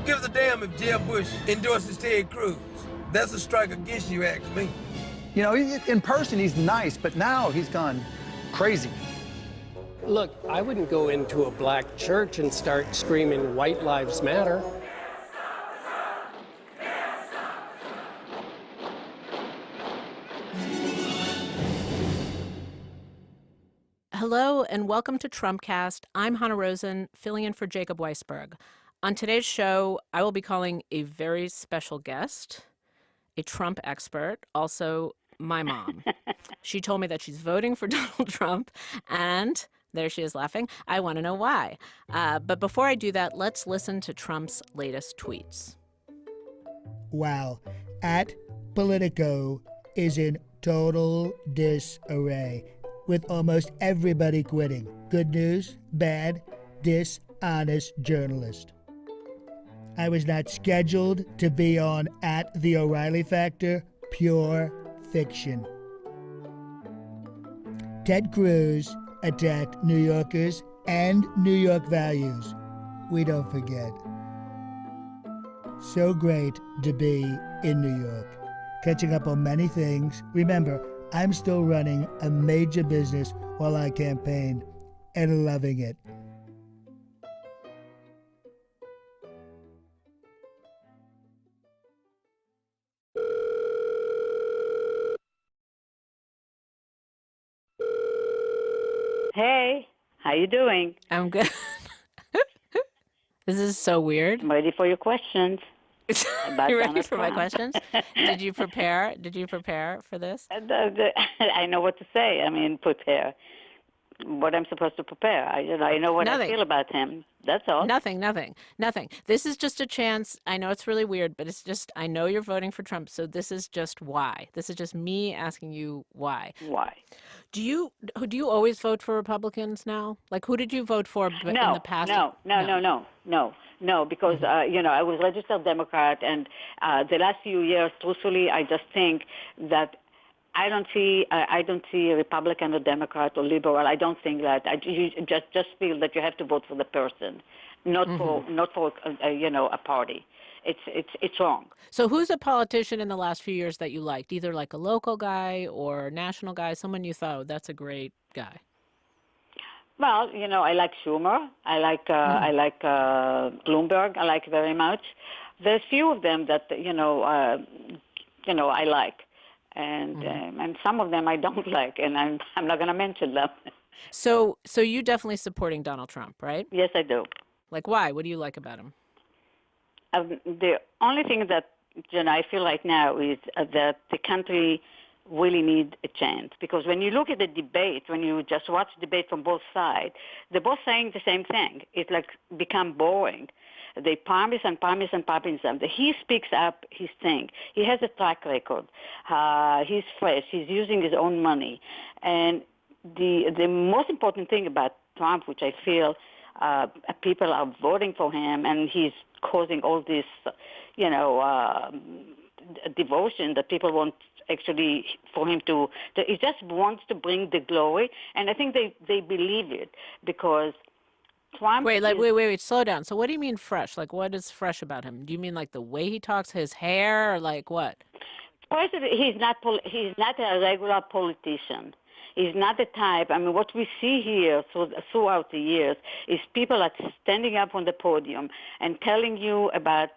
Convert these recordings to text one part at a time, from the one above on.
gives a damn if Jeb Bush endorses Ted Cruz? That's a strike against you, ask me. You know, in person, he's nice, but now he's gone crazy. Look, I wouldn't go into a black church and start screaming "White Lives Matter." Hello and welcome to Trumpcast. I'm Hannah Rosen, filling in for Jacob Weisberg. On today's show, I will be calling a very special guest, a Trump expert, also my mom. She told me that she's voting for Donald Trump, and there she is laughing. I want to know why. But before I do that, let's listen to Trump's latest tweets. Wow. At Politico is in total disarray, with almost everybody quitting. Good news, bad, dishonest journalist. I was not scheduled to be on At the O'Reilly Factor, pure fiction. Ted Cruz attacked New Yorkers and New York values. We don't forget. So great to be in New York. Catching up on many things. Remember, I'm still running a major business while I campaign and loving it. Hey, how you doing? I'm good. This is so weird. I'm ready for your questions. You ready for my questions? Did you prepare? Did you prepare for this? I know what to say. I mean, prepare. What I'm supposed to prepare. I know what I feel about him. That's all. Nothing. This is just a chance. I know it's really weird, but it's just, I know you're voting for Trump, so this is just why. This is just me asking you why. Why? Do you always vote for Republicans now? Like, who did you vote for in the past? No, because, I was registered Democrat, and the last few years, truthfully, I just think that I don't see a Republican or Democrat or liberal. I don't think that. You just feel that you have to vote for the person, not for a party. It's wrong. So who's a politician in the last few years that you liked? Either like a local guy or national guy, someone you thought, that's a great guy. Well, I like Schumer. I like Bloomberg. I like very much. There's few of them that I like. And some of them I don't like, and I'm not going to mention them. So you definitely supporting Donald Trump, right? Yes, I do. Like, why? What do you like about him? The only thing that I feel right now is that the country really need a change, because when you look at the debate, when you just watch debate from both sides, they're both saying the same thing. It's like become boring. They promise and promise and promise them. He speaks up his thing. He has a track record. He's fresh. He's using his own money. And the most important thing about Trump, which I feel people are voting for him, and he's causing all this, devotion that people want actually for him to he just wants to bring the glory. And I think they believe it, because Trump Wait, slow down. So what do you mean fresh? Like, what is fresh about him? Do you mean like the way he talks, his hair, or like what? First, he's not a regular politician. He's not the type. I mean, what we see here throughout the years is people are standing up on the podium and telling you about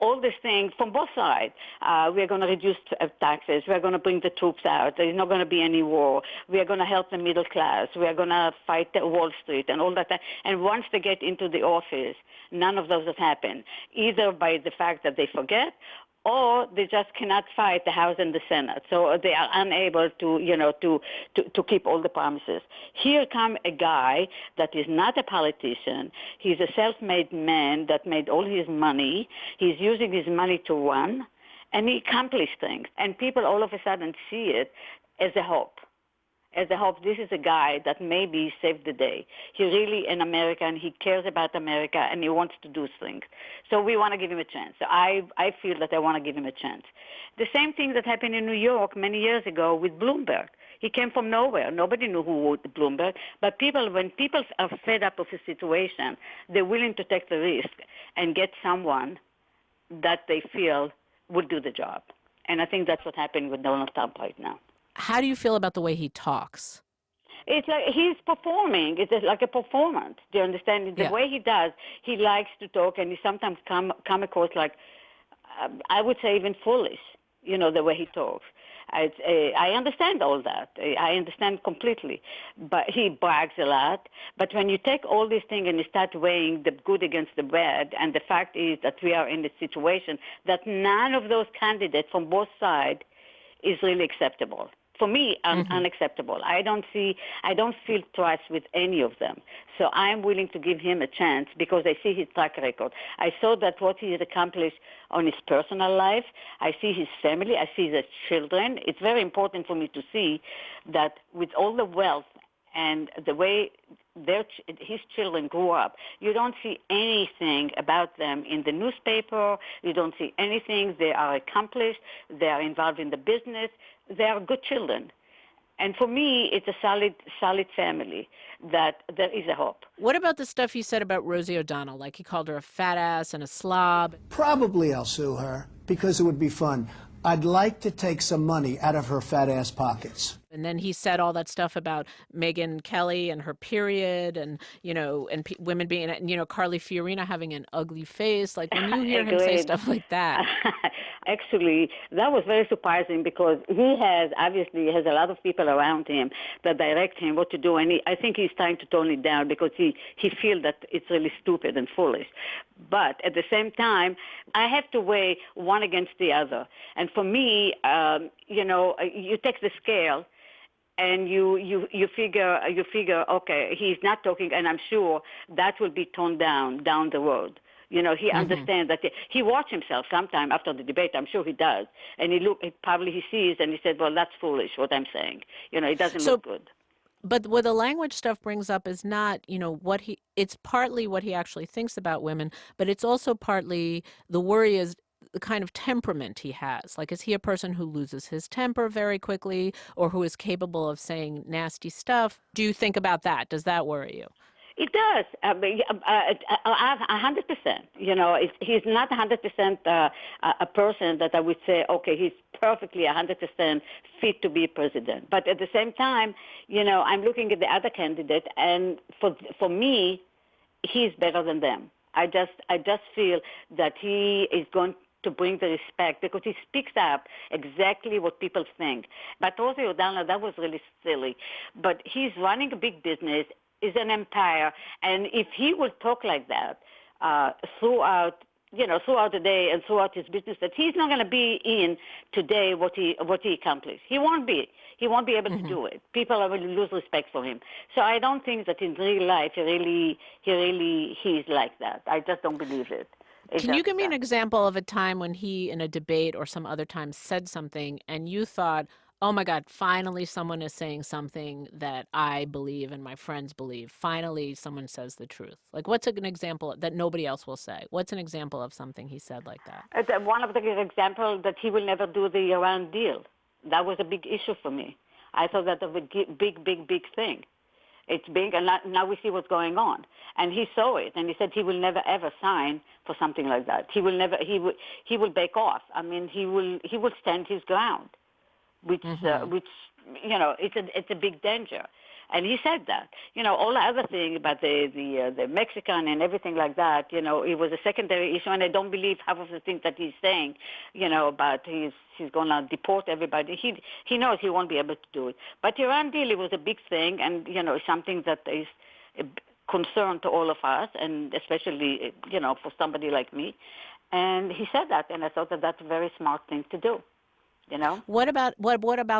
all these things from both sides. We're going to reduce taxes. We're going to bring the troops out. There's not going to be any war. We are going to help the middle class. We are going to fight Wall Street and all that. And once they get into the office, none of those have happened, either by the fact that they forget, or they just cannot fight the House and the Senate. So they are unable to keep all the promises. Here comes a guy that is not a politician. He's a self-made man that made all his money. He's using his money to run, and he accomplished things. And people all of a sudden see it as a hope. This is a guy that maybe saved the day. He's really an American. He cares about America, and he wants to do things. So we want to give him a chance. So I feel that I want to give him a chance. The same thing that happened in New York many years ago with Bloomberg. He came from nowhere. Nobody knew who was Bloomberg. But when people are fed up of the situation, they're willing to take the risk. and get someone that they feel would do the job. And I think that's what's happening with Donald Trump right now. How do you feel about the way he talks? It's like he's performing. It's like a performance. Do you understand? The way he does, he likes to talk, and he sometimes come across like, I would say even foolish, the way he talks. I understand all that. I understand completely. But he brags a lot. But when you take all these things and you start weighing the good against the bad, and the fact is that we are in a situation that none of those candidates from both sides is really acceptable. For me, unacceptable. I don't feel trust with any of them. So I'm willing to give him a chance because I see his track record. I saw that what he has accomplished on his personal life. I see his family. I see his children. It's very important for me to see that with all the wealth and the way his children grew up, you don't see anything about them in the newspaper. You don't see anything. They are accomplished. They are involved in the business. They are good children. And for me, it's a solid family that there is a hope. What about the stuff he said about Rosie O'Donnell? Like he called her a fat ass and a slob. Probably I'll sue her because it would be fun. I'd like to take some money out of her fat ass pockets. And then he said all that stuff about Megyn Kelly and her period and, women being, Carly Fiorina having an ugly face. Like when you hear him say stuff like that. Actually, that was very surprising because he obviously has a lot of people around him that direct him what to do. And I think he's trying to tone it down because he feels that it's really stupid and foolish. But at the same time, I have to weigh one against the other. And for me, you take the scale and you figure, okay, he's not talking, and I'm sure that will be toned down the road. He understands that he watched himself sometime after the debate. I'm sure he does. And he sees and he said, well, that's foolish what I'm saying. It doesn't look good. But what the language stuff brings up is not, it's partly what he actually thinks about women, but it's also partly the worry is the kind of temperament he has. Like, is he a person who loses his temper very quickly or who is capable of saying nasty stuff? Do you think about that? Does that worry you? It does. 100%. He's not 100% a person that I would say, okay, he's perfectly 100% fit to be president. But at the same time, I'm looking at the other candidate, and for me, he's better than them. I just feel that he is going to bring the respect because he speaks up exactly what people think. But Rosie O'Donnell, that was really silly. But he's running a big business, is an empire, and if he will talk like that throughout the day and throughout his business, that he's not going to be in today what he accomplished. He won't be able to do it. People will lose respect for him. So I don't think that in real life he's like that. I just don't believe it. Can you give me an example of a time when he, in a debate or some other time, said something and you thought, oh my God, finally someone is saying something that I believe and my friends believe. Finally someone says the truth. Like, what's an example that nobody else will say? What's an example of something he said like that? One of the examples that he will never do the Iran deal. That was a big issue for me. I thought that was a big thing. It's big, and now we see what's going on. And he saw it, and he said he will never ever sign for something like that. He will never. He will back off. I mean, he will stand his ground, which it's a big danger. And he said that. All the other thing about the Mexican and everything like that, it was a secondary issue, and I don't believe half of the things that he's saying, about he's going to deport everybody. He knows he won't be able to do it. But Iran deal, it was a big thing, and, something that is a concern to all of us, and especially, for somebody like me. And he said that, and I thought that that's a very smart thing to do. What about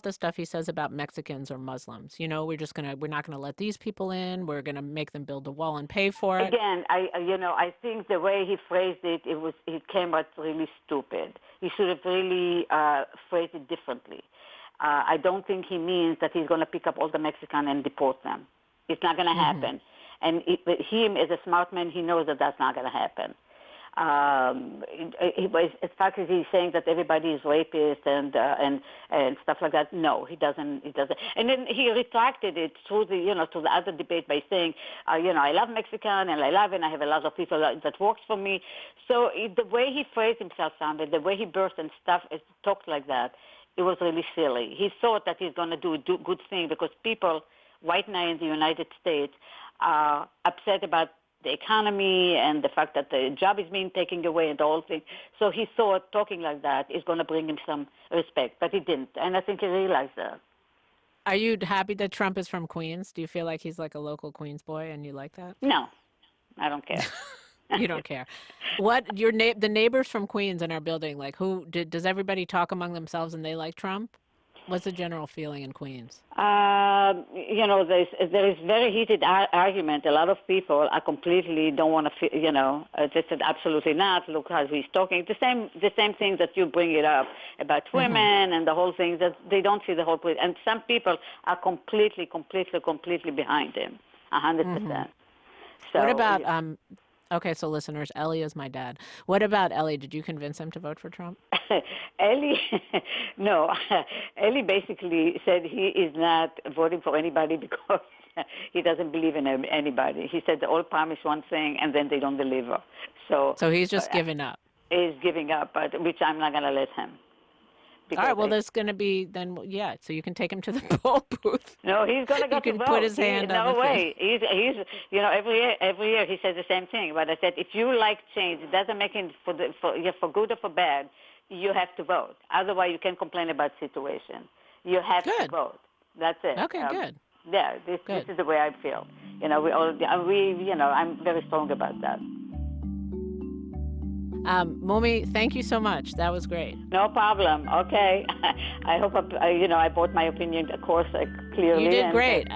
the stuff he says about Mexicans or Muslims? We're not gonna let these people in. We're gonna make them build a wall and pay for it. Again, I think the way he phrased it, it came out really stupid. He should have really phrased it differently. I don't think he means that he's going to pick up all the Mexicans and deport them. It's not going to happen. And him as a smart man, he knows that that's not going to happen. He was, as far as he's saying that everybody is rapist and stuff like that. No, he doesn't. And then he retracted it through to the other debate by saying, I love Mexican and I have a lot of people that works for me. So the way he phrased himself sounded, the way he burst and stuff, talked like that, it was really silly. He thought that he's going to do a good thing because people right now in the United States are upset about the economy and the fact that the job is being taken away and the whole thing. So he thought talking like that is going to bring him some respect, but he didn't. And I think he realized that. Are you happy that Trump is from Queens? Do you feel like he's like a local Queens boy and you like that? No, I don't care. You don't care. What the neighbors from Queens in our building, like does everybody talk among themselves and they like Trump? What's the general feeling in Queens? There is very heated argument. A lot of people are completely don't want to, they said absolutely not. Look how he's talking. The same thing that you bring it up about women and the whole thing, that they don't see the whole point. And some people are completely behind him, 100%. So, what about okay, so listeners, Ellie is my dad. What about Ellie? Did you convince him to vote for Trump? Ellie, no. Ellie basically said he is not voting for anybody because he doesn't believe in anybody. He said they all promise one thing and then they don't deliver. So he's just giving up. He's giving up, but which I'm not going to let him. All right, well, there's going to be then, so you can take him to the poll booth. No, he's going to go to vote. You can put his hand on the No way. He's every year he says the same thing. But I said, if you like change, it doesn't make it for good or for bad, you have to vote. Otherwise, you can complain about situation. You have to vote. That's it. Okay, good. Yeah, this is the way I feel. I'm very strong about that. Momi, thank you so much. That was great. No problem. Okay. I hope I brought my opinion across clearly. You did great.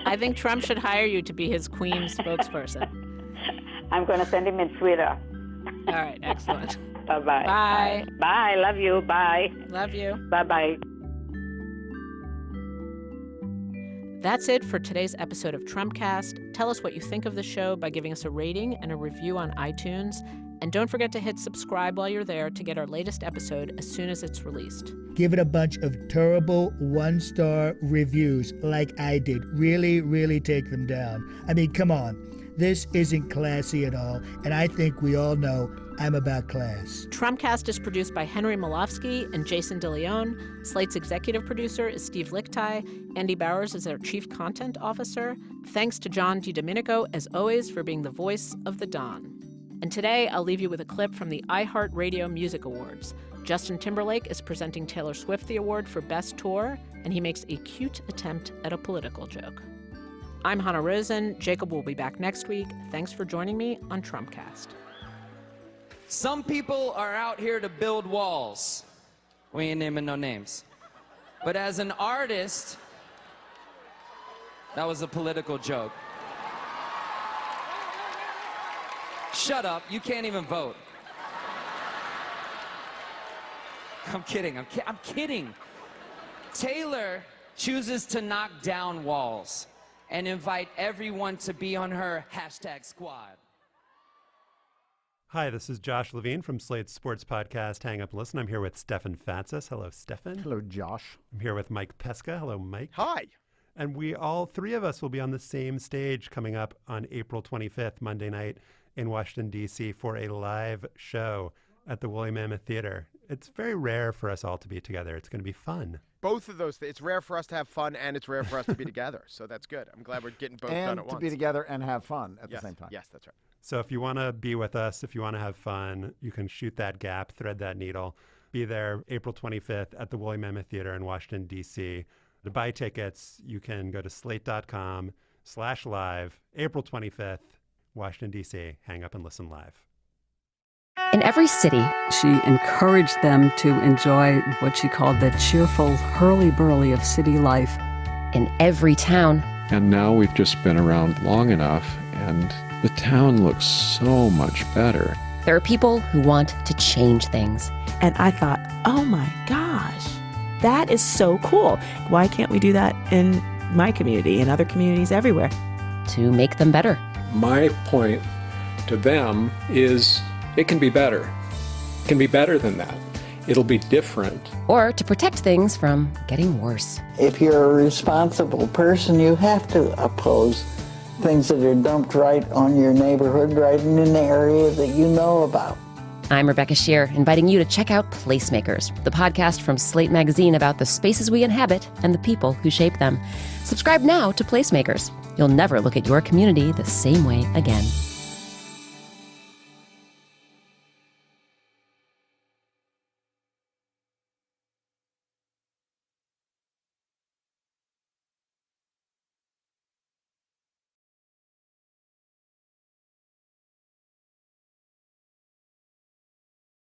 I think Trump should hire you to be his Queen spokesperson. I'm going to send him in Twitter. All right. Excellent. Bye-bye. Bye. Bye. Love you. Bye. Love you. Bye-bye. That's it for today's episode of Trumpcast. Tell us what you think of the show by giving us a rating and a review on iTunes. And don't forget to hit subscribe while you're there to get our latest episode as soon as it's released. Give it a bunch of terrible 1-star reviews like I did. Really, really take them down. I mean, come on. This isn't classy at all, and I think we all know I'm about class. Trumpcast is produced by Henry Malofsky and Jason DeLeon. Slate's executive producer is Steve Lickteig. Andy Bowers is our chief content officer. Thanks to John DiDomenico, as always, for being the voice of the Don. And today, I'll leave you with a clip from the iHeartRadio Music Awards. Justin Timberlake is presenting Taylor Swift the award for Best Tour, and he makes a cute attempt at a political joke. I'm Hannah Rosen. Jacob will be back next week. Thanks for joining me on Trumpcast. Some people are out here to build walls. We ain't naming no names. But as an artist, that was a political joke. Shut up, you can't even vote. I'm kidding, I'm kidding. Taylor chooses to knock down walls and invite everyone to be on her #squad. Hi, this is Josh Levine from Slate's sports podcast, Hang Up and Listen. I'm here with Stefan Fatsis. Hello, Stefan. Hello, Josh. I'm here with Mike Pesca. Hello, Mike. Hi. And all three of us will be on the same stage coming up on April 25th, Monday night, in Washington, D.C. for a live show at the Woolly Mammoth Theater. It's very rare for us all to be together. It's going to be fun. Both of those things. It's rare for us to have fun, and it's rare for us to be together. So that's good. I'm glad we're getting both done at once. And to be together and have fun at the same time. Yes, that's right. So if you want to be with us, if you want to have fun, you can shoot that gap, thread that needle. Be there April 25th at the Woolly Mammoth Theater in Washington, D.C. To buy tickets, you can go to slate.com/live, April 25th, Washington, D.C. Hang Up and Listen live. In every city, she encouraged them to enjoy what she called the cheerful hurly-burly of city life. In every town. And now we've just been around long enough, and the town looks so much better. There are people who want to change things. And I thought, oh my gosh, that is so cool. Why can't we do that in my community and other communities everywhere? To make them better. My point to them is It can be better. It can be better than that. It'll be different. Or to protect things from getting worse. If you're a responsible person, you have to oppose things that are dumped right on your neighborhood, right in an area that you know about. I'm Rebecca Shear, inviting you to check out Placemakers, the podcast from Slate Magazine about the spaces we inhabit and the people who shape them. Subscribe now to Placemakers. You'll never look at your community the same way again.